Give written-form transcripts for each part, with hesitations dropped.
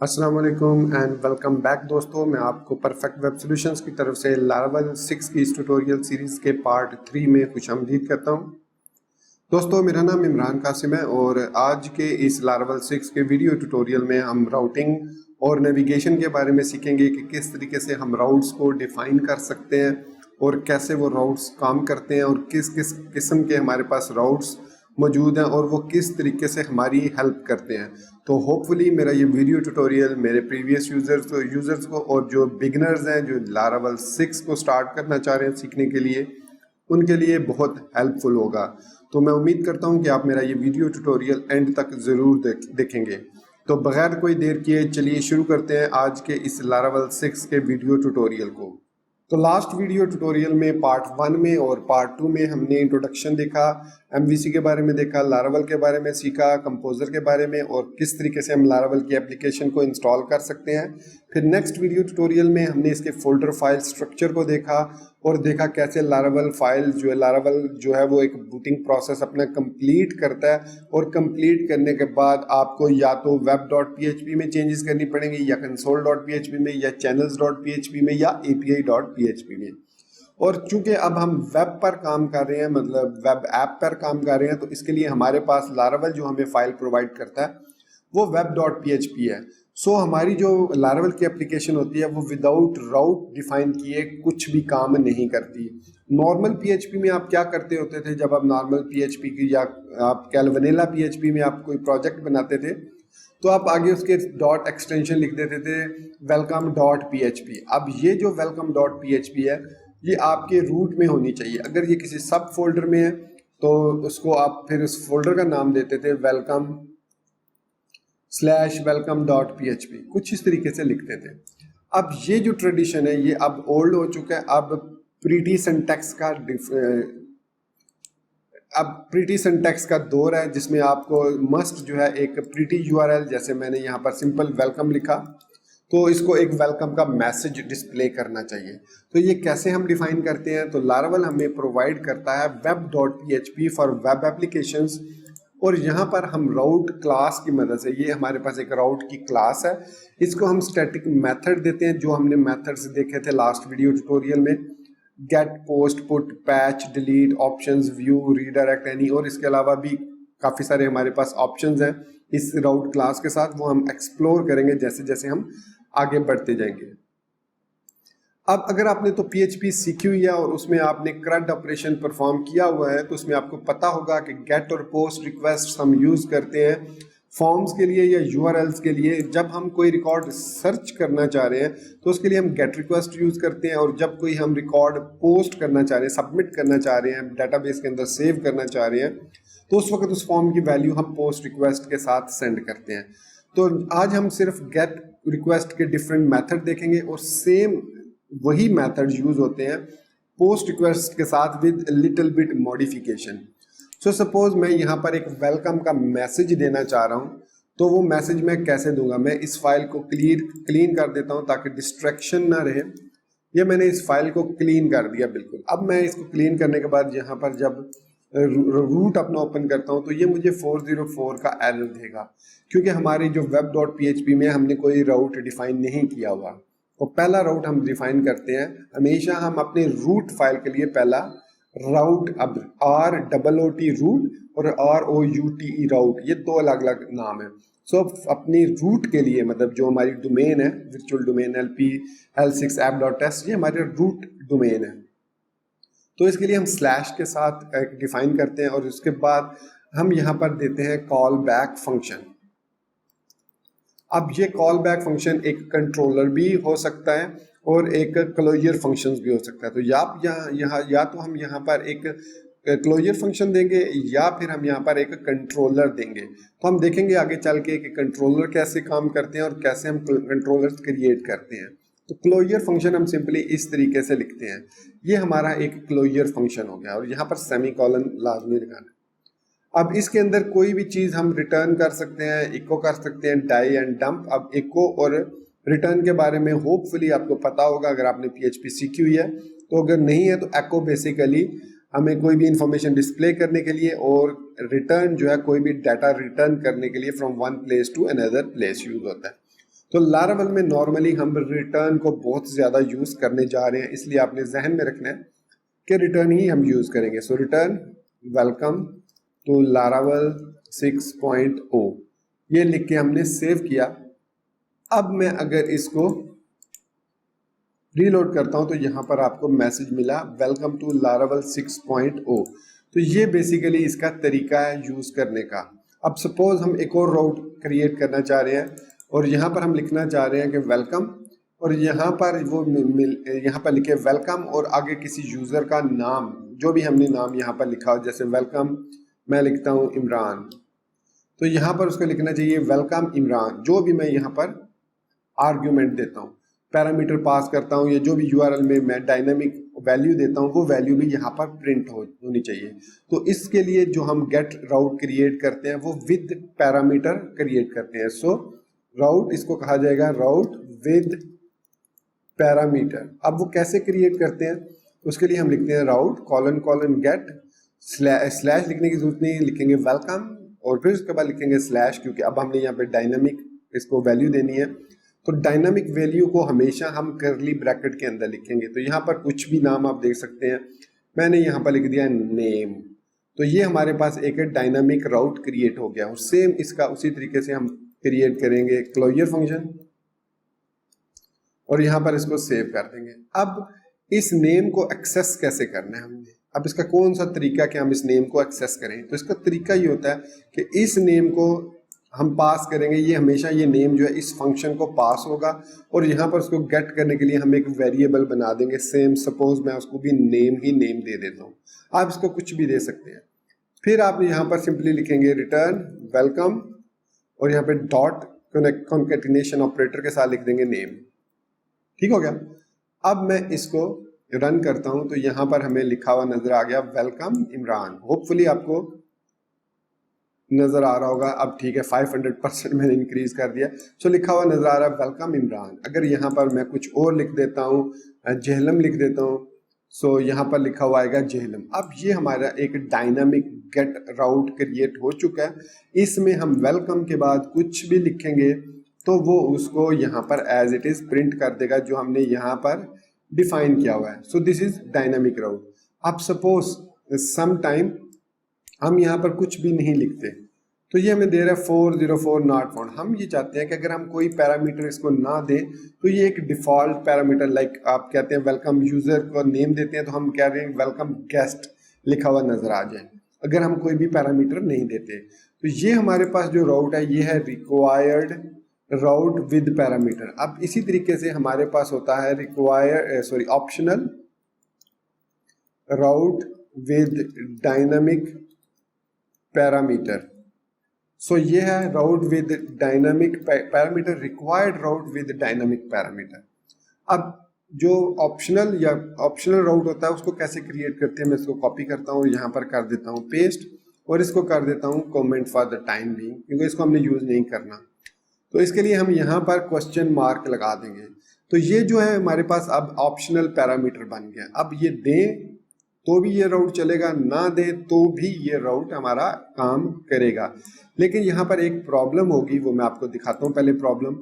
अस्सलाम वालेकुम and welcome back दोस्तों। मैं आपको परफेक्ट वेब सॉल्यूशंस की तरफ से लारावल 6 की इस ट्यूटोरियल सीरीज़ के पार्ट 3 में खुशामदीद करता हूं। दोस्तों, मेरा नाम इमरान कासिम है और आज के इस लारावल 6 के वीडियो ट्यूटोरियल में हम राउटिंग और नेविगेशन के बारे में सीखेंगे कि किस तरीके से हम राउट्स को डिफ़ाइन कर सकते हैं और कैसे वो राउट्स काम करते हैं और किस किस किस्म के हमारे पास राउट्स मौजूद हैं और वो किस तरीके से हमारी हेल्प करते हैं। तो होपफुली मेरा ये वीडियो ट्यूटोरियल मेरे प्रीवियस यूज़र्स को और जो बिगनर्स हैं जो लारावल 6 को स्टार्ट करना चाह रहे हैं सीखने के लिए, उनके लिए बहुत हेल्पफुल होगा। तो मैं उम्मीद करता हूँ कि आप मेरा ये वीडियो ट्यूटोरियल एंड तक ज़रूर देखेंगे। तो बगैर कोई देर किए चलिए शुरू करते हैं आज के इस लारावल 6 के वीडियो ट्यूटोरियल को। तो लास्ट वीडियो ट्यूटोरियल में पार्ट 1 में और पार्ट 2 में हमने इंट्रोडक्शन देखा, एमवीसी के बारे में देखा, लारावल के बारे में सीखा, कंपोजर के बारे में और किस तरीके से हम लारावल की एप्लीकेशन को इंस्टॉल कर सकते हैं। फिर नेक्स्ट वीडियो ट्यूटोरियल में हमने इसके फोल्डर फाइल स्ट्रक्चर को देखा और देखा कैसे लारावल फाइल जो है लारावल जो है वो एक बूटिंग प्रोसेस अपना कंप्लीट करता है और कंप्लीट करने के बाद आपको या तो web.php में चेंजेस करनी पड़ेंगी या console.php में या channels.php में या api.php में। और चूंकि अब हम वेब पर काम कर रहे हैं, मतलब वेब ऐप पर काम कर रहे हैं, तो इसके लिए हमारे पास लारावल जो हमें फाइल प्रोवाइड करता है वो web.php है। सो हमारी जो लारावल की एप्लीकेशन होती है वो विदाउट राउट डिफाइन किए कुछ भी काम नहीं करती। नॉर्मल PHP में आप क्या करते होते थे, जब आप नॉर्मल PHP की या आप वनीला PHP में आप कोई प्रोजेक्ट बनाते थे तो आप आगे उसके डॉट एक्सटेंशन लिख देते थे welcome.php। अब ये जो welcome.php है ये आपके रूट में होनी चाहिए। अगर ये किसी सब फोल्डर में है तो उसको आप फिर उस फोल्डर का नाम देते थे welcome/welcome.php, कुछ इस तरीके से लिखते थे। अब ये जो ट्रेडिशन है ये अब ओल्ड हो चुका है। अब प्रीटी सिंटैक्स का दौर है जिसमें आपको मस्ट जो है एक प्रीटी URL, जैसे मैंने यहाँ पर सिंपल वेलकम लिखा तो इसको एक वेलकम का मैसेज डिस्प्ले करना चाहिए। तो ये कैसे हम डिफाइन करते हैं, तो लारावल हमें प्रोवाइड करता है web.php फॉर वेब एप्लीकेशंस और यहाँ पर हम राउट क्लास की मदद से, ये हमारे पास एक राउट की क्लास है, इसको हम स्टैटिक मेथड देते हैं जो हमने मेथड्स देखे थे लास्ट वीडियो ट्यूटोरियल में, get, post, put, patch, delete, options, view, redirect any, और इसके अलावा भी काफ़ी सारे हमारे पास ऑप्शंस हैं इस राउट क्लास के साथ। वो हम एक्सप्लोर करेंगे जैसे जैसे हम आगे बढ़ते जाएंगे। अब अगर आपने तो PHP सीखी हुई है और उसमें आपने CRUD ऑपरेशन परफॉर्म किया हुआ है तो उसमें आपको पता होगा कि गेट और पोस्ट रिक्वेस्ट हम यूज़ करते हैं फॉर्म्स के लिए या URLs के लिए। जब हम कोई रिकॉर्ड सर्च करना चाह रहे हैं तो उसके लिए हम गेट रिक्वेस्ट यूज़ करते हैं, और जब कोई हम रिकॉर्ड पोस्ट करना चाह रहे हैं, सबमिट करना चाह रहे हैं, डाटाबेस के अंदर सेव करना चाह रहे हैं, तो उस वक्त उस फॉर्म की वैल्यू हम पोस्ट रिक्वेस्ट के साथ सेंड करते हैं। तो आज हम सिर्फ गेट रिक्वेस्ट के डिफरेंट मेथड देखेंगे और सेम वही मेथड यूज होते हैं पोस्ट रिक्वेस्ट के साथ with little bit modification. So suppose मैं यहाँ पर एक वेलकम का मैसेज देना चाह रहा हूँ, तो वो मैसेज मैं कैसे दूंगा, मैं इस फाइल को क्लीन कर देता हूँ ताकि डिस्ट्रैक्शन ना रहे। ये मैंने इस फाइल को क्लीन कर दिया बिल्कुल। अब मैं इसको क्लीन करने के बाद यहाँ पर जब रूट अपना ओपन करता हूँ तो ये मुझे 404 का एरर देगा, क्योंकि हमारी जो web.php में हमने कोई राउट डिफाइन नहीं किया हुआ। तो पहला राउट हम डिफाइन करते हैं हमेशा, हम अपने रूट फाइल के लिए पहला राउट, अब ROOT रूट और ROUTE राउट, ये दो अलग अलग नाम है। सो अपनी रूट के लिए, मतलब जो हमारी डोमेन है वर्चुअल डोमेन LP-L6 app.test, ये हमारे रूट डोमेन है। तो इसके लिए हम स्लैश के साथ डिफाइन करते हैं और उसके बाद हम यहाँ पर देते हैं कॉल बैक फंक्शन। अब ये कॉल बैक फंक्शन एक कंट्रोलर भी हो सकता है और एक क्लोजर फंक्शंस भी हो सकता है। तो या तो हम यहाँ पर एक क्लोजर फंक्शन देंगे या फिर हम यहाँ पर एक कंट्रोलर देंगे। तो हम देखेंगे आगे चल के कि कंट्रोलर कैसे काम करते हैं और कैसे हम कंट्रोलर्स क्रिएट करते हैं। तो क्लोजर फंक्शन हम सिंपली इस तरीके से लिखते हैं, ये हमारा एक क्लोजर फंक्शन हो गया और यहाँ पर सेमीकोलन लाजमी लगाना। अब इसके अंदर कोई भी चीज़ हम रिटर्न कर सकते हैं, इको कर सकते हैं, डाई एंड डंप। अब इको और रिटर्न के बारे में होपफुली आपको पता होगा अगर आपने PHP सीखी हुई है, तो अगर नहीं है तो एको बेसिकली हमें कोई भी इंफॉर्मेशन डिस्प्ले करने के लिए, और रिटर्न जो है कोई भी डाटा रिटर्न करने के लिए from one place to another place use होता है। तो लारावल में नॉर्मली हम रिटर्न को बहुत ज़्यादा यूज़ करने जा रहे हैं, इसलिए आपने जहन में रखना है कि रिटर्न ही हम यूज़ करेंगे। सो रिटर्न वेलकम टू लारावल 6.0 ये लिख के हमने सेव किया। अब मैं अगर इसको रीलोड करता हूं तो यहाँ पर आपको मैसेज मिला वेलकम टू लारावल 6.0। तो ये बेसिकली इसका तरीका है यूज़ करने का। अब सपोज हम एक और राउट क्रिएट करना चाह रहे हैं और यहाँ पर हम लिखना चाह रहे हैं कि वेलकम, और यहाँ पर वो यहाँ पर लिखे वेलकम और आगे किसी यूज़र का नाम, जो भी हमने नाम यहाँ पर लिखा हो, जैसे वेलकम मैं लिखता हूँ इमरान, तो यहाँ पर उसको लिखना चाहिए वेलकम इमरान। जो भी मैं यहाँ पर आर्ग्यूमेंट देता हूँ, पैरामीटर पास करता हूँ, या जो भी यूआरएल में मैं डायनामिक वैल्यू देता हूँ वो वैल्यू भी यहाँ पर प्रिंट होनी चाहिए। तो इसके लिए जो हम गेट राउट क्रिएट करते हैं वो विद पैरामीटर क्रिएट करते हैं। सो राउट इसको कहा जाएगा राउट विद पैरामीटर। अब वो कैसे क्रिएट करते हैं, उसके लिए हम लिखते हैं राउट कॉलन कॉलन गेट स्लैश लिखने की जरूरत नहीं, लिखेंगे वेलकम और फिर उसके बाद लिखेंगे स्लैश, क्योंकि अब हमने यहाँ पे डायनामिक इसको वैल्यू देनी है। तो डायनामिक वैल्यू को हमेशा हम करली ब्रैकेट के अंदर लिखेंगे। तो यहाँ पर कुछ भी नाम आप देख सकते हैं, मैंने यहाँ पर लिख दिया नेम। तो ये हमारे पास एक डायनामिक राउट क्रिएट हो गया। और सेम इसका उसी तरीके से हम क्रिएट करेंगे क्लोजर फंक्शन और यहाँ पर इसको सेव कर देंगे। अब इस नेम को एक्सेस कैसे करना है हमने, अब इसका कौन सा तरीका कि हम इस नेम को एक्सेस करें। तो इसका तरीका ये होता है कि इस नेम को हम पास करेंगे, ये हमेशा ये नेम जो है इस फंक्शन को पास होगा और यहाँ पर उसको गेट करने के लिए हम एक वेरिएबल बना देंगे। सेम सपोज मैं उसको भी नेम ही नेम दे देता हूँ, आप इसको कुछ भी दे सकते हैं। फिर आप यहाँ पर सिंपली लिखेंगे रिटर्न वेलकम और यहाँ पे डॉट कॉन्केटिनेशन ऑपरेटर के साथ लिख देंगे नेम। ठीक हो गया। अब मैं इसको रन करता हूं तो यहां पर हमें लिखा हुआ नजर आ गया वेलकम इमरान। होपफुली आपको नजर आ रहा होगा। अब ठीक है 500% मैंने इंक्रीज कर दिया। सो लिखा हुआ नजर आ रहा है वेलकम इमरान। अगर यहाँ पर मैं कुछ और लिख देता हूँ, जहलम लिख देता हूँ, सो यहाँ पर लिखा हुआ आएगा जहलम। अब ये हमारा एक डायनामिक गेट राउट क्रिएट हो चुका है। इसमें हम वेलकम के बाद कुछ भी लिखेंगे तो वो उसको यहाँ पर एज इट इज प्रिंट कर देगा जो हमने यहाँ पर डिफाइन किया हुआ है। सो दिस इज डायनामिक राउट। अब सपोज सम टाइम हम यहाँ पर कुछ भी नहीं लिखते तो ये हमें दे रहा है 404 नॉट फाउंड। हम ये चाहते हैं कि अगर हम कोई पैरामीटर इसको ना दें तो ये एक डिफॉल्ट पैरामीटर, लाइक आप कहते हैं वेलकम यूजर को नेम देते हैं तो हम कह रहे हैं वेलकम गेस्ट लिखा हुआ नजर आ जाए अगर हम कोई भी पैरामीटर नहीं देते। तो ये हमारे पास जो राउट है ये है रिक्वायर्ड राउट विद पैरामीटर। अब इसी तरीके से हमारे पास होता है optional route with dynamic parameter. So ये है route with dynamic parameter, required route with dynamic parameter. अब जो ऑप्शनल राउट होता है उसको कैसे क्रिएट करते हैं, मैं इसको कॉपी करता हूँ, यहाँ पर कर देता हूँ पेस्ट और इसको कर देता हूँ comment for the time being, क्योंकि इसको हमने यूज नहीं करना। तो इसके लिए हम यहाँ पर क्वेश्चन मार्क लगा देंगे। तो ये जो है हमारे पास अब ऑप्शनल पैरामीटर बन गया। अब ये दें तो भी ये राउट चलेगा, ना दे तो भी ये राउट हमारा काम करेगा। लेकिन यहाँ पर एक प्रॉब्लम होगी, वो मैं आपको दिखाता हूँ। पहले प्रॉब्लम,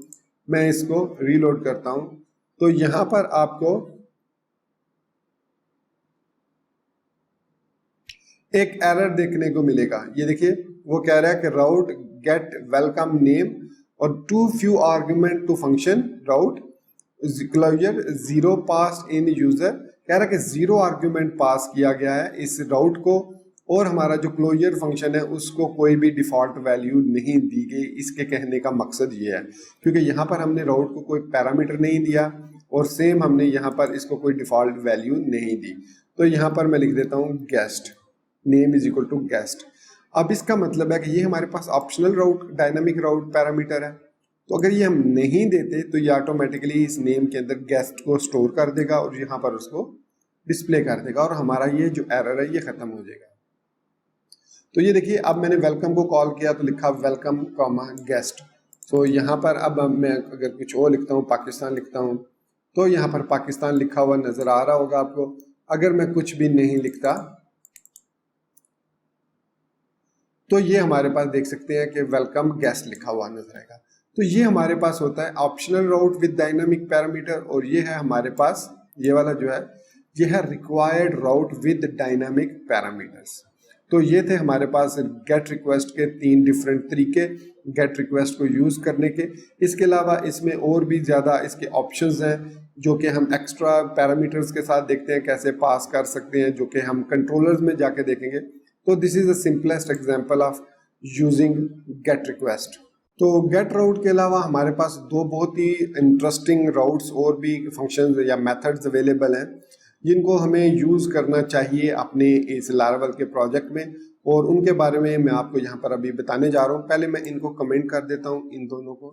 मैं इसको रीलोड करता हूँ तो यहाँ पर आपको एक एरर देखने को मिलेगा। ये देखिए वो कह रहा है कि राउट गेट वेलकम नेम और too few argument to function route closure zero pass in user. कह रहा है कि जीरो आर्ग्यूमेंट पास किया गया है इस राउट को और हमारा जो क्लोजर फंक्शन है उसको कोई भी डिफॉल्ट वैल्यू नहीं दी गई। इसके कहने का मकसद ये है क्योंकि यहाँ पर हमने राउट को कोई पैरामीटर नहीं दिया और सेम हमने यहाँ पर इसको कोई डिफॉल्ट वैल्यू नहीं दी। तो यहाँ पर मैं लिख देता हूँ guest, name is equal to guest. अब इसका मतलब है कि ये हमारे पास optional route dynamic route parameter है। तो अगर ये हम नहीं देते तो ये ऑटोमेटिकली इस नेम के अंदर गेस्ट को स्टोर कर देगा और यहाँ पर उसको डिस्प्ले कर देगा और हमारा ये जो एरर है ये खत्म हो जाएगा। तो ये देखिए अब मैंने वेलकम को कॉल किया तो लिखा वेलकम कॉमा गेस्ट। तो यहाँ पर अब मैं अगर कुछ और लिखता हूँ, पाकिस्तान लिखता हूँ, तो यहाँ पर पाकिस्तान लिखा हुआ नजर आ रहा होगा आपको। अगर मैं कुछ भी नहीं लिखता तो ये हमारे पास देख सकते हैं कि वेलकम गेस्ट लिखा हुआ नजर आएगा। तो ये हमारे पास होता है optional route with dynamic parameter, और ये है हमारे पास ये वाला जो है ये है required route with dynamic parameters. तो ये थे हमारे पास गेट रिक्वेस्ट के 3 डिफरेंट तरीके गेट रिक्वेस्ट को यूज करने के। इसके अलावा इसमें और भी ज़्यादा इसके ऑप्शंस हैं जो कि हम एक्स्ट्रा पैरामीटर्स के साथ देखते हैं कैसे पास कर सकते हैं, जो कि हम कंट्रोलर्स में जाके देखेंगे। तो this is the simplest example of using gate request. तो गेट राउट के अलावा हमारे पास 2 बहुत ही इंटरेस्टिंग राउट्स और भी फंक्शंस या मेथड्स अवेलेबल हैं जिनको हमें यूज़ करना चाहिए अपने इस लारावेल के प्रोजेक्ट में, और उनके बारे में मैं आपको यहाँ पर अभी बताने जा रहा हूँ। पहले मैं इनको कमेंट कर देता हूँ इन दोनों को।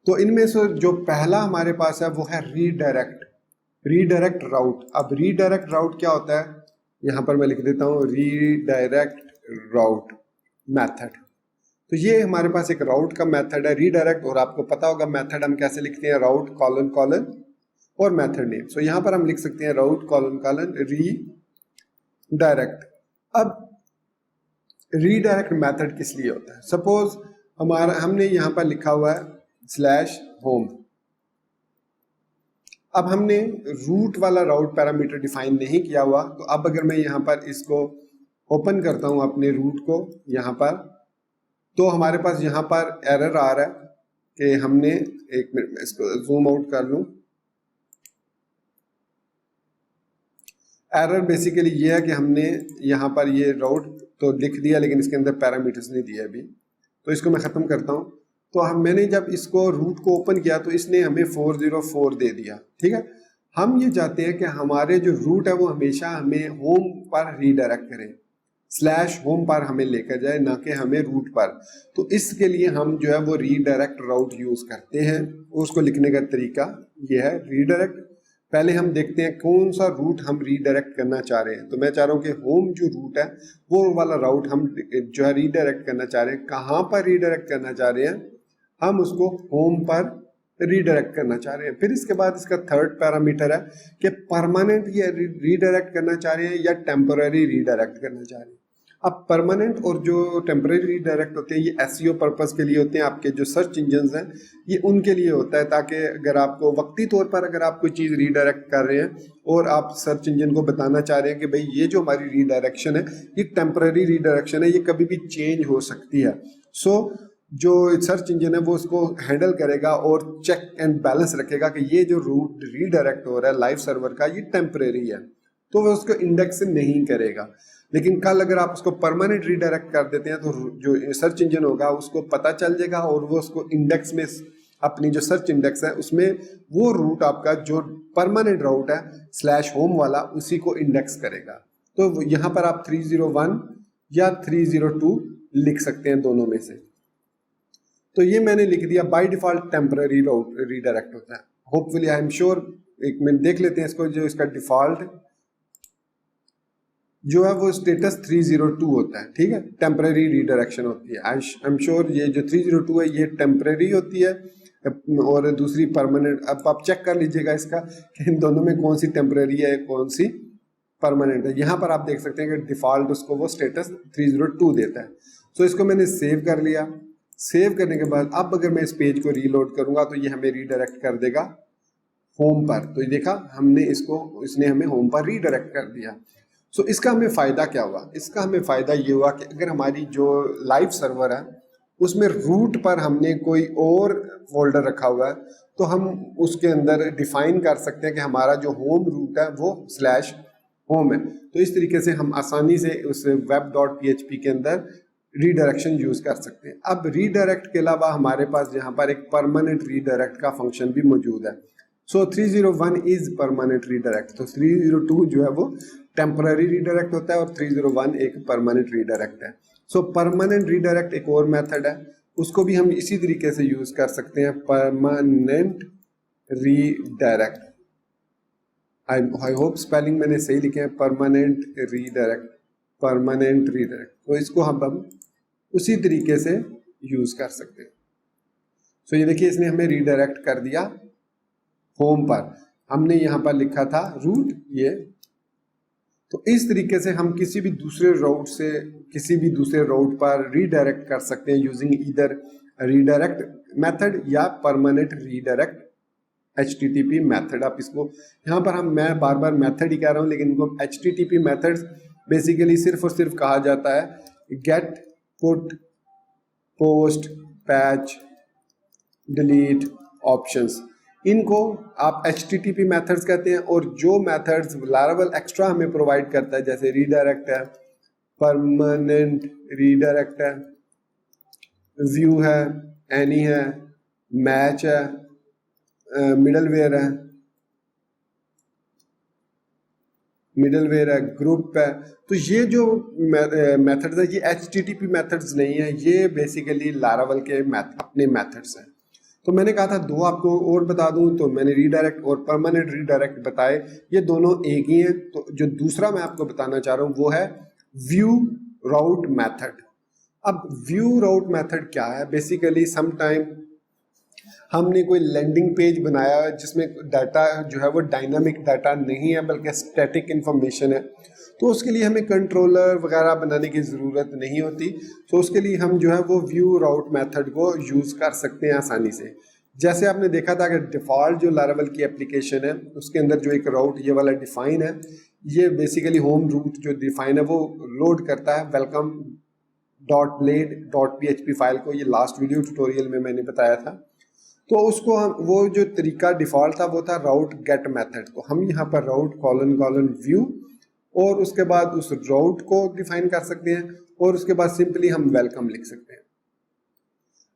तो इनमें से जो पहला हमारे पास है वो है रीडायरेक्ट राउट। अब रीडायरेक्ट राउट क्या होता है, यहाँ पर मैं लिख देता हूँ रीडायरेक्ट राउट मेथड। तो ये हमारे पास एक राउट का मेथड है रीडायरेक्ट, और आपको पता होगा मेथड हम कैसे लिखते हैं, राउट कॉलन कॉलन और मेथड नेम। सो यहाँ पर हम लिख सकते हैं राउट कॉलन कॉलन रीडायरेक्ट। अब रीडायरेक्ट मेथड किस लिए होता है, सपोज हमने यहाँ पर लिखा हुआ है /home। अब हमने रूट वाला राउट पैरामीटर डिफाइन नहीं किया हुआ, तो अब अगर मैं यहाँ पर इसको ओपन करता हूँ अपने रूट को यहाँ पर, तो हमारे पास यहाँ पर एरर आ रहा है कि हमने, एक मिनट में इसको जूम आउट कर लूँ। एरर बेसिकली ये है कि हमने यहाँ पर ये राउट तो लिख दिया लेकिन इसके अंदर पैरामीटर्स नहीं दिए अभी। तो इसको मैं ख़त्म करता हूँ। तो मैंने जब इसको रूट को ओपन किया तो इसने हमें 404 दे दिया, ठीक है। हम ये चाहते हैं कि हमारे जो रूट है वो हमेशा हमें होम पर रीडायरेक्ट करे, /home पर हमें लेकर जाए, ना कि हमें रूट पर। तो इसके लिए हम जो है वो रीडायरेक्ट राउट यूज़ करते हैं। उसको लिखने का तरीका ये है रीडायरेक्ट। पहले हम देखते हैं कौन सा रूट हम रीडायरेक्ट करना चाह रहे हैं। तो मैं चाह रहा हूँ कि होम जो रूट है वो वाला राउट हम जो है रीडायरेक्ट करना चाह रहे हैं। कहाँ पर रीडायरेक्ट करना चाह रहे हैं, हम उसको होम पर रीडायरेक्ट करना चाह रहे हैं। फिर इसके बाद इसका थर्ड पैरामीटर है कि परमानेंट ये रीडायरेक्ट करना चाह रहे हैं या टेम्पररी रीडायरेक्ट करना चाह रहे हैं। अब परमानेंट और जो टेम्पररी रीडायरेक्ट होते हैं ये एसईओ पर्पस के लिए होते हैं, आपके जो सर्च इंजन्स हैं ये उनके लिए होता है, ताकि अगर आपको वक्ती तौर पर अगर आप कोई चीज़ रीडायरेक्ट कर रहे हैं और आप सर्च इंजन को बताना चाह रहे हैं कि भाई ये जो हमारी रीडायरेक्शन है ये टेम्पररी रीडायरेक्शन है, ये कभी भी चेंज हो सकती है। सो जो सर्च इंजन है वो उसको हैंडल करेगा और चेक एंड बैलेंस रखेगा कि ये जो रूट रीडायरेक्ट हो रहा है लाइव सर्वर का ये टेम्परेरी है, तो वो उसको इंडेक्स नहीं करेगा। लेकिन कल अगर आप उसको परमानेंट रीडायरेक्ट कर देते हैं तो जो सर्च इंजन होगा उसको पता चल जाएगा और वो उसको इंडेक्स में, अपनी जो सर्च इंडेक्स है उसमें वो रूट आपका जो परमानेंट राउट है /home वाला उसी को इंडेक्स करेगा। तो यहाँ पर आप 301 या 302 लिख सकते हैं दोनों में से। तो ये मैंने लिख दिया। By default temporary route redirect होता है। होपफुली आई एम श्योर, एक मिनट देख लेते हैं इसको। जो इसका डिफॉल्ट जो है वो स्टेटस 302 होता है, ठीक है, टेम्पररी रीडायरेक्शन होती है। आई एम श्योर ये जो 302 है ये टेम्पररी होती है और दूसरी परमानेंट। अब आप चेक कर लीजिएगा इसका कि इन दोनों में कौन सी टेम्पररी है कौन सी परमानेंट है। यहाँ पर आप देख सकते हैं कि डिफॉल्ट उसको वो स्टेटस 302 देता है। सो इसको मैंने सेव कर लिया। सेव करने के बाद अब अगर मैं इस पेज को रीलोड करूंगा तो ये हमें रीडायरेक्ट कर देगा होम पर। तो ये देखा हमने इसने हमें होम पर रीडायरेक्ट कर दिया। सो इसका हमें फ़ायदा क्या हुआ, इसका हमें फ़ायदा ये हुआ कि अगर हमारी जो लाइव सर्वर है उसमें रूट पर हमने कोई और फोल्डर रखा हुआ है तो हम उसके अंदर डिफाइन कर सकते हैं कि हमारा जो होम रूट है वो /home है। तो इस तरीके से हम आसानी से उस web.php के अंदर रीडायरेक्शन यूज कर सकते हैं। अब रीडायरेक्ट के अलावा हमारे पास यहाँ पर एक परमानेंट रीडायरेक्ट का फंक्शन भी मौजूद है। सो 301 इज परमानेंट रीडायरेक्ट। तो 302 जो है वो टेम्पररी रीडायरेक्ट होता है और 301 एक परमानेंट रीडायरेक्ट है। सो परमानेंट रीडायरेक्ट एक और मेथड है, उसको भी हम इसी तरीके से यूज कर सकते हैं, permanent redirect. I hope spelling मैंने सही लिखे हैं, परमानेंट रीडायरेक्ट, परमानेंट रीडायरेक्ट। तो इसको हम उसी तरीके से यूज कर सकते हैं। सो ये देखिए इसने हमें रीडायरेक्ट कर दिया होम पर। हमने यहाँ पर लिखा था रूट ये, तो इस तरीके से हम किसी भी दूसरे राउट से किसी भी दूसरे राउट पर रीडायरेक्ट कर सकते हैं यूजिंग ईदर रीडायरेक्ट मेथड या परमानेंट रीडायरेक्ट HTTP मेथड। आप इसको यहाँ पर मैं बार बार मेथड ही कह रहा हूँ, लेकिन इनको HTTP मेथड्स बेसिकली सिर्फ और सिर्फ कहा जाता है get, put, post, patch, delete, options. इनको आप HTTP मेथड्स कहते हैं। और जो मेथड्स लारावेल एक्स्ट्रा हमें प्रोवाइड करता है, जैसे रीडायरेक्ट है, परमानेंट रीडायरेक्ट है, व्यू है, एनी है, मैच है, मिडलवेयर है, ग्रुप है, तो ये जो मेथड्स है ये HTTP मेथड्स नहीं है, ये बेसिकली लारावेल के अपने मेथड्स हैं। तो मैंने कहा था दो आपको और बता दूं, तो मैंने रीडायरेक्ट और परमानेंट रीडायरेक्ट बताए, ये दोनों एक ही हैं। तो जो दूसरा मैं आपको बताना चाह रहा हूं वो है व्यू राउट मेथड। अब व्यू राउट मेथड क्या है? बेसिकली समटाइम हमने कोई लैंडिंग पेज बनाया है जिसमें डाटा जो है वो डायनामिक डाटा नहीं है बल्कि स्टैटिक इंफॉर्मेशन है, तो उसके लिए हमें कंट्रोलर वगैरह बनाने की ज़रूरत नहीं होती। तो उसके लिए हम जो है वो व्यू राउट मेथड को यूज़ कर सकते हैं आसानी से। जैसे आपने देखा था कि डिफ़ॉल्ट जो लारावेल की एप्लीकेशन है उसके अंदर जो एक राउट ये वाला डिफ़ाइन है, ये बेसिकली होम रूट जो डिफ़ाइन है वो लोड करता है welcome.blade.php फाइल को। ये लास्ट वीडियो ट्यूटोरियल में मैंने बताया था। तो उसको हम वो जो तरीका डिफ़ॉल्ट था वो था राउट गेट मेथड। तो हम यहाँ पर राउट कॉलन व्यू और उसके बाद उस राउट को डिफाइन कर सकते हैं और उसके बाद सिंपली हम वेलकम लिख सकते हैं।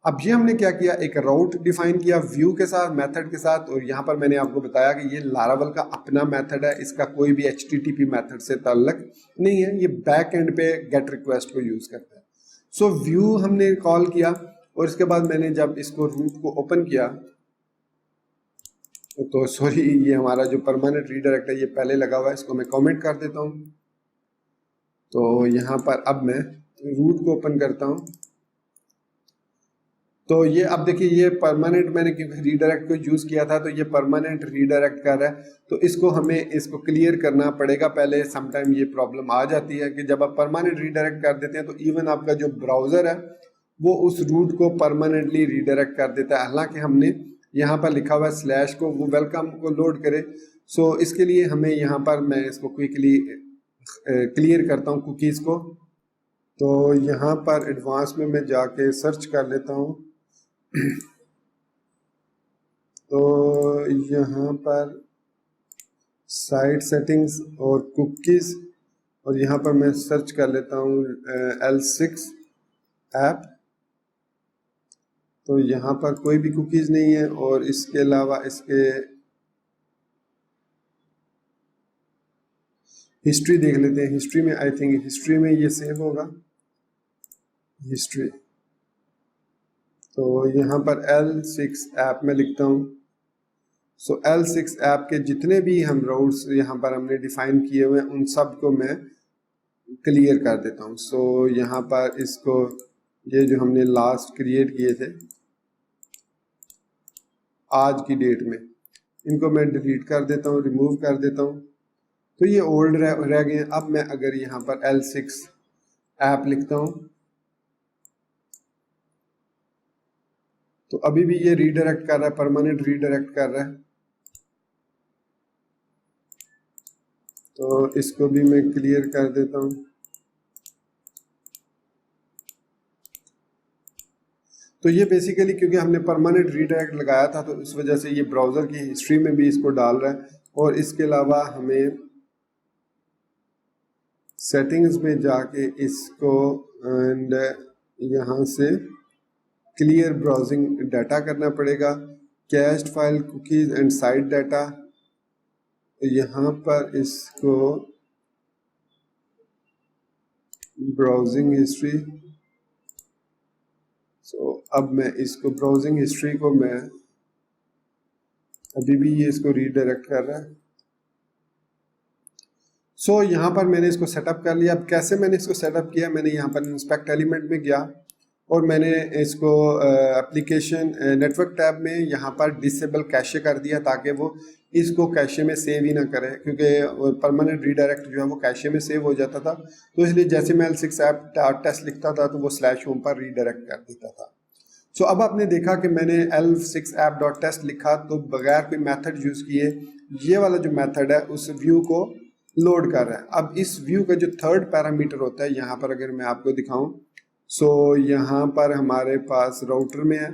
अब ये हमने क्या किया, एक राउट डिफाइन किया व्यू के साथ, मेथड के साथ। और यहाँ पर मैंने आपको बताया कि ये लारावेल का अपना मेथड है, इसका कोई भी HTTP मेथड से ताल्लुक नहीं है, ये बैक एंड पे गेट रिक्वेस्ट को यूज़ करता है। सो व्यू हमने कॉल किया और इसके बाद मैंने जब इसको रूट को ओपन किया तो सॉरी, ये हमारा जो परमानेंट रीडायरेक्ट है ये पहले लगा हुआ है, इसको मैं कमेंट कर देता हूँ। तो यहाँ पर अब मैं रूट को ओपन करता हूँ तो ये अब देखिए ये परमानेंट, मैंने क्योंकि रीडायरेक्ट को यूज़ किया था तो ये परमानेंट रीडायरेक्ट कर रहा है। तो इसको हमें इसको क्लियर करना पड़ेगा पहले। समटाइम ये प्रॉब्लम आ जाती है कि जब आप परमानेंट रीडायरेक्ट कर देते हैं तो इवन आपका जो ब्राउज़र है वो उस रूट को परमानेंटली रीडायरेक्ट कर देता है, हालांकि हमने यहाँ पर लिखा हुआ है स्लैश को वो वेलकम को लोड करे। सो इसके लिए हमें यहाँ पर मैं इसको क्विकली क्लियर करता हूँ कुकीज़ को। तो यहाँ पर एडवांस में मैं जाके सर्च कर लेता हूँ तो यहाँ पर साइट सेटिंग्स और कुकीज़, और यहाँ पर मैं सर्च कर लेता हूँ L6 ऐप। तो यहाँ पर कोई भी कुकीज़ नहीं है और इसके अलावा इसके हिस्ट्री देख लेते हैं। हिस्ट्री में आई थिंक हिस्ट्री में ये सेव होगा, हिस्ट्री। तो यहाँ पर L6 ऐप में लिखता हूँ। सो L6 ऐप के जितने भी हम राउट्स यहाँ पर हमने डिफाइन किए हुए हैं उन सब को मैं क्लियर कर देता हूँ। सो यहाँ पर इसको ये जो हमने लास्ट क्रिएट किए थे आज की डेट में, इनको मैं डिलीट कर देता हूँ, रिमूव कर देता हूँ। तो ये ओल्ड रह गए हैं। अब मैं अगर यहाँ पर L6 ऐप लिखता हूँ तो अभी भी ये रीडायरेक्ट कर रहा है, परमानेंट रीडायरेक्ट कर रहा है। तो इसको भी मैं क्लियर कर देता हूँ। तो ये बेसिकली क्योंकि हमने परमानेंट रीडायरेक्ट लगाया था तो इस वजह से ये ब्राउज़र की हिस्ट्री में भी इसको डाल रहा है। और इसके अलावा हमें सेटिंग्स में जाके इसको एंड यहाँ से क्लियर ब्राउजिंग डाटा करना पड़ेगा, cached file, cookies and site data. यहाँ पर इसको ब्राउजिंग हिस्ट्री। सो अब मैं इसको ब्राउजिंग हिस्ट्री को मैं अभी भी ये इसको रीडायरेक्ट कर रहा है। सो यहाँ पर मैंने इसको सेटअप कर लिया। अब कैसे मैंने इसको सेटअप किया, मैंने यहाँ पर इंस्पेक्ट एलिमेंट में गया और मैंने इसको एप्लीकेशन नेटवर्क टैब में यहाँ पर डिसेबल कैशे कर दिया ताकि वो इसको कैशे में सेव ही ना करे, क्योंकि परमानेंट रीडायरेक्ट जो है वो कैशे में सेव हो जाता था। तो इसलिए जैसे मैं L6 ऐप टेस्ट लिखता था तो वो /home पर रीडायरेक्ट कर देता था। सो अब आपने देखा कि मैंने L6 app.test लिखा तो बगैर कोई मेथड यूज़ किए ये वाला जो मेथड है उस व्यू को लोड कर रहा है। अब इस व्यू का जो थर्ड पैरामीटर होता है, यहाँ पर अगर मैं आपको दिखाऊं, सो यहाँ पर हमारे पास राउटर में है।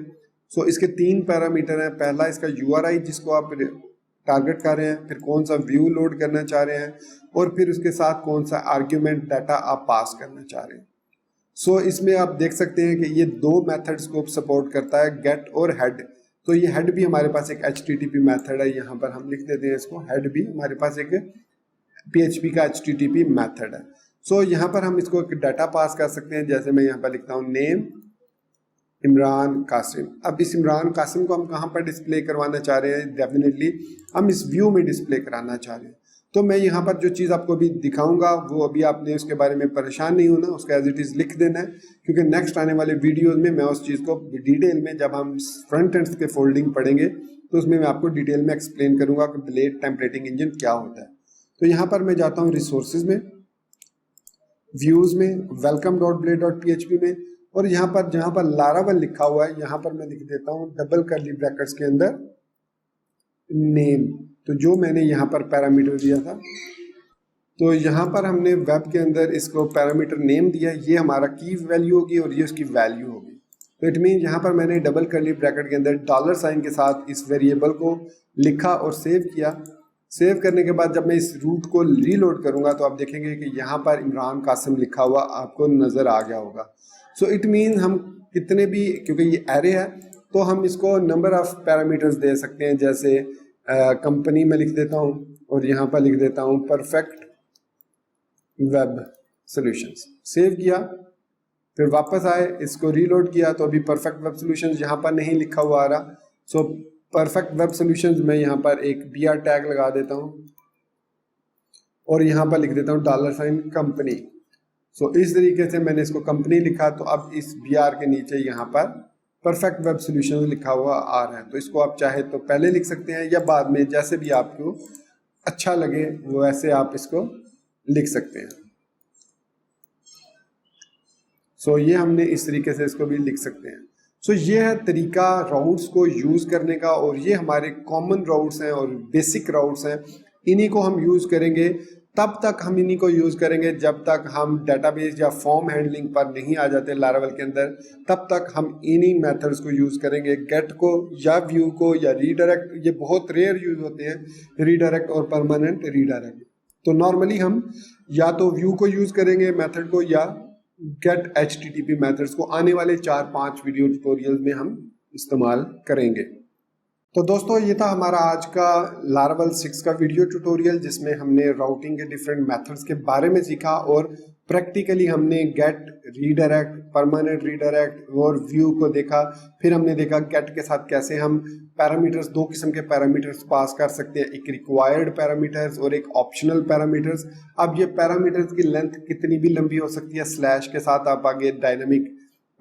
सो इसके 3 पैरामीटर हैं। पहला इसका URI जिसको आप टारगेट कर रहे हैं, फिर कौन सा व्यू लोड करना चाह रहे हैं, और फिर उसके साथ कौन सा आर्ग्यूमेंट डाटा आप पास करना चाह रहे हैं। सो इसमें आप देख सकते हैं कि ये 2 मेथड्स को सपोर्ट करता है, गेट और हेड। तो ये हेड भी हमारे पास एक HTTP मेथड है, यहाँ पर हम लिख देते हैं इसको, हेड भी हमारे पास एक PHP का HTTP मेथड है। सो यहाँ पर हम इसको एक डाटा पास कर सकते हैं, जैसे मैं यहाँ पर लिखता हूँ नेम इमरान कासिम। अब इस इमरान कासिम को हम कहाँ पर डिस्प्ले करवाना चाह रहे हैं, डेफिनेटली हम इस व्यू में डिस्प्ले कराना चाह रहे हैं। तो मैं यहाँ पर जो चीज़ आपको अभी दिखाऊंगा वो अभी आपने उसके बारे में परेशान नहीं होना, उसका एज इट इज़ लिख देना है, क्योंकि नेक्स्ट आने वाले वीडियोज़ में मैं उस चीज़ को डिटेल में, जब हम फ्रंट एंड के फोल्डिंग पढ़ेंगे तो उसमें मैं आपको डिटेल में एक्सप्लेन करूँगा कि ब्लेड टेम्पलेटिंग इंजन क्या होता है। तो यहाँ पर मैं जाता हूँ रिसोर्सेज में, व्यूज़ में, welcome.blade.php में, और यहाँ पर जहाँ पर Laravel लिखा हुआ है यहाँ पर मैं लिख देता हूँ डबल कर्ली ब्रैकेट्स के अंदर नेम। तो जो मैंने यहाँ पर पैरामीटर दिया था, तो यहाँ पर हमने वेब के अंदर इसको पैरामीटर नेम दिया, ये हमारा की वैल्यू होगी और ये उसकी वैल्यू होगी। तो इट मीन यहाँ पर मैंने डबल कर्ली ब्रैकेट के अंदर $साइन के साथ इस वेरिएबल को लिखा और सेव किया। सेव करने के बाद जब मैं इस रूट को रीलोड करूँगा तो आप देखेंगे कि यहाँ पर इमरान कासिम लिखा हुआ आपको नज़र आ गया होगा। सो इट मीन हम कितने भी, क्योंकि ये एरे है तो हम इसको नंबर ऑफ पैरामीटर्स दे सकते हैं, जैसे कंपनी में लिख देता हूँ और यहाँ पर लिख देता हूँ परफेक्ट वेब सॉल्यूशंस। सेव किया, फिर वापस आए, इसको रीलोड किया तो अभी परफेक्ट वेब सॉल्यूशंस यहाँ पर नहीं लिखा हुआ आ रहा। सो परफेक्ट वेब सॉल्यूशंस मैं यहाँ पर एक BR टैग लगा देता हूँ और यहाँ पर लिख देता हूँ $साइन कंपनी। सो इस तरीके से मैंने इसको कंपनी लिखा, तो अब इस BR के नीचे यहाँ पर परफेक्ट वेब सॉल्यूशन लिखा हुआ आ रहा है। तो इसको आप चाहे तो पहले लिख सकते हैं या बाद में, जैसे भी आपको अच्छा लगे वो ऐसे आप इसको लिख सकते हैं। सो ये हमने इस तरीके से इसको भी लिख सकते हैं। सो ये है तरीका राउट्स को यूज़ करने का, और ये हमारे कॉमन राउट्स हैं और बेसिक राउट्स हैं। इन्हीं को हम यूज़ करेंगे, तब तक हम इन्हीं को यूज़ करेंगे जब तक हम डेटाबेस या फॉर्म हैंडलिंग पर नहीं आ जाते Laravel के अंदर, तब तक हम इन्हीं मेथड्स को यूज़ करेंगे, गेट को या व्यू को या रीडायरेक्ट। ये बहुत रेयर यूज़ होते हैं, रीडायरेक्ट और परमानेंट रीडायरेक्ट। तो नॉर्मली हम या तो व्यू को यूज़ करेंगे मेथड को, या गेट HTTP मेथड्स को आने वाले 4-5 वीडियो ट्यूटोरियल में हम इस्तेमाल करेंगे। तो दोस्तों ये था हमारा आज का Laravel 6 का वीडियो ट्यूटोरियल, जिसमें हमने राउटिंग के डिफरेंट मेथड्स के बारे में सीखा और प्रैक्टिकली हमने गेट, रीडायरेक्ट, परमानेंट रीडायरेक्ट और व्यू को देखा। फिर हमने देखा गेट के साथ कैसे हम पैरामीटर्स, 2 किस्म के पैरामीटर्स पास कर सकते हैं, एक रिक्वायर्ड पैरामीटर्स और एक ऑप्शनल पैरामीटर्स। अब ये पैरामीटर्स की लेंथ कितनी भी लंबी हो सकती है, स्लैश के साथ आप आगे डायनामिक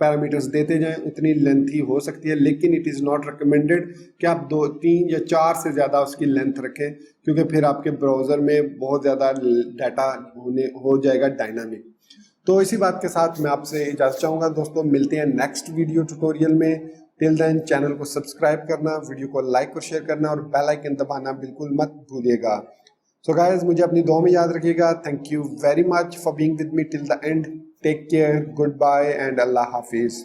पैरामीटर्स देते जाएं उतनी लेंथी हो सकती है, लेकिन इट इज़ नॉट रिकमेंडेड कि आप 2, 3 या 4 से ज़्यादा उसकी लेंथ रखें, क्योंकि फिर आपके ब्राउज़र में बहुत ज़्यादा डाटा हो जाएगा डायनामिक। तो इसी बात के साथ मैं आपसे इजाज़त चाहूँगा दोस्तों, मिलते हैं नेक्स्ट वीडियो ट्यूटोरियल में। टिल देन चैनल को सब्सक्राइब करना, वीडियो को लाइक और शेयर करना और बेल आइकन दबाना बिल्कुल मत भूलिएगा। सो गाइस, मुझे अपनी दुआ में याद रखिएगा। Thank you very much for being with me till the end. Take care, goodbye and Allah Hafiz.